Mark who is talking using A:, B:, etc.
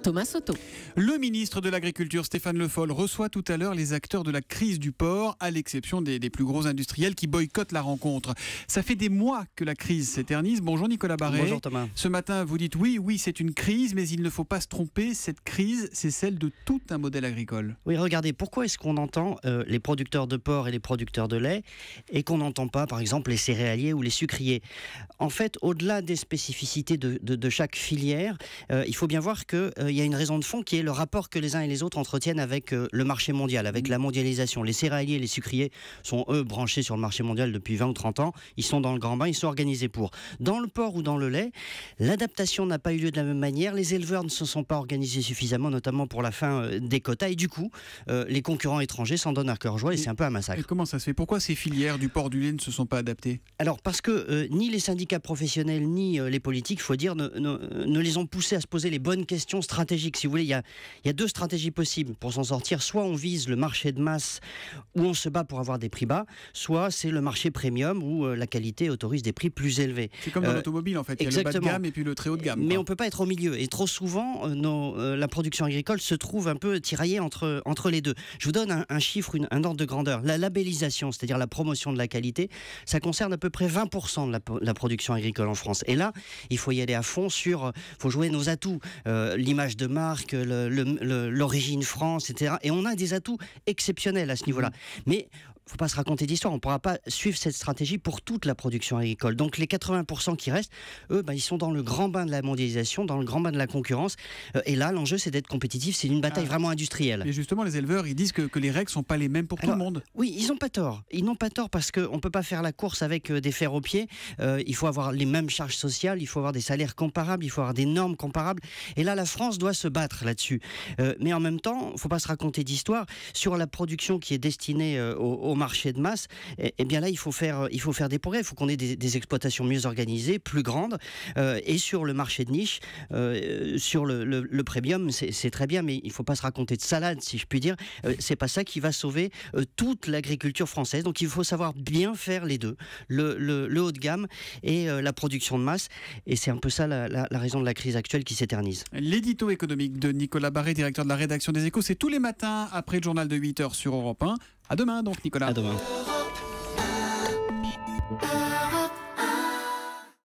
A: Thomas Soto.
B: Le ministre de l'Agriculture, Stéphane Le Foll, reçoit tout à l'heure les acteurs de la crise du porc, à l'exception des plus gros industriels qui boycottent la rencontre. Ça fait des mois que la crise s'éternise. Bonjour Nicolas Barret.
C: Bonjour Thomas.
B: Ce matin, vous dites oui, c'est une crise, mais il ne faut pas se tromper. Cette crise, c'est celle de tout un modèle agricole.
C: Oui, regardez, pourquoi est-ce qu'on entend les producteurs de porc et les producteurs de lait et qu'on n'entend pas, par exemple, les céréaliers ou les sucriers? En fait, au-delà des spécificités de chaque filière, il faut bien voir qu'il y a une raison de fond qui est le rapport que les uns et les autres entretiennent avec le marché mondial, avec la mondialisation. Les céréaliers et les sucriers sont, eux, branchés sur le marché mondial depuis 20 ou 30 ans. Ils sont dans le grand bain, ils sont organisés pour. Dans le porc ou dans le lait, l'adaptation n'a pas eu lieu de la même manière. Les éleveurs ne se sont pas organisés suffisamment, notamment pour la fin des quotas. Et du coup, les concurrents étrangers s'en donnent à cœur joie et c'est un peu un massacre.
B: Et comment ça se fait? Pourquoi ces filières du porc, du lait ne se sont pas adaptées?
C: Alors, parce que ni les syndicats professionnels, ni les politiques, il faut dire, ne les ont poussés à se poser les bonnes questions stratégiques. Si vous voulez, il y a deux stratégies possibles pour s'en sortir. Soit on vise le marché de masse où on se bat pour avoir des prix bas, soit c'est le marché premium où la qualité autorise des prix plus élevés.
B: C'est comme dans l'automobile en fait, il y a le bas de gamme et puis le très haut de gamme.
C: Mais on ne peut pas être au milieu. Et trop souvent, la production agricole se trouve un peu tiraillée entre les deux. Je vous donne un chiffre, un ordre de grandeur. La labellisation, c'est-à-dire la promotion de la qualité, ça concerne à peu près 20% de la production agricole en France. Et là, il faut y aller à fond faut jouer nos atouts. L'image de marque, l'origine France, etc. Et on a des atouts exceptionnels à ce niveau-là. Mais il ne faut pas se raconter d'histoire. On ne pourra pas suivre cette stratégie pour toute la production agricole. Donc les 80% qui restent, eux, ils sont dans le grand bain de la mondialisation, dans le grand bain de la concurrence. Et là, l'enjeu, c'est d'être compétitif. C'est une bataille vraiment industrielle.
B: Et justement, les éleveurs, ils disent que les règles ne sont pas les mêmes pour tout le monde.
C: Oui, ils n'ont pas tort. Ils n'ont pas tort parce qu'on ne peut pas faire la course avec des fers aux pieds. Il faut avoir les mêmes charges sociales, il faut avoir des salaires comparables, il faut avoir des normes comparables. Et là, la France doit se battre là-dessus. Mais en même temps, il ne faut pas se raconter d'histoire. Sur la production qui est destinée au marché de masse, eh bien là, il faut faire des progrès. Il faut qu'on ait des exploitations mieux organisées, plus grandes. Et sur le marché de niche, sur le premium, c'est très bien, mais il ne faut pas se raconter de salade, si je puis dire. C'est pas ça qui va sauver toute l'agriculture française. Donc il faut savoir bien faire les deux, le haut de gamme et la production de masse. Et c'est un peu ça la raison de la crise actuelle qui s'éternise.
B: L'édito économique de Nicolas Barret, directeur de la rédaction des Échos, c'est tous les matins après le journal de 8h sur Europe 1. À demain donc Nicolas.
C: À demain.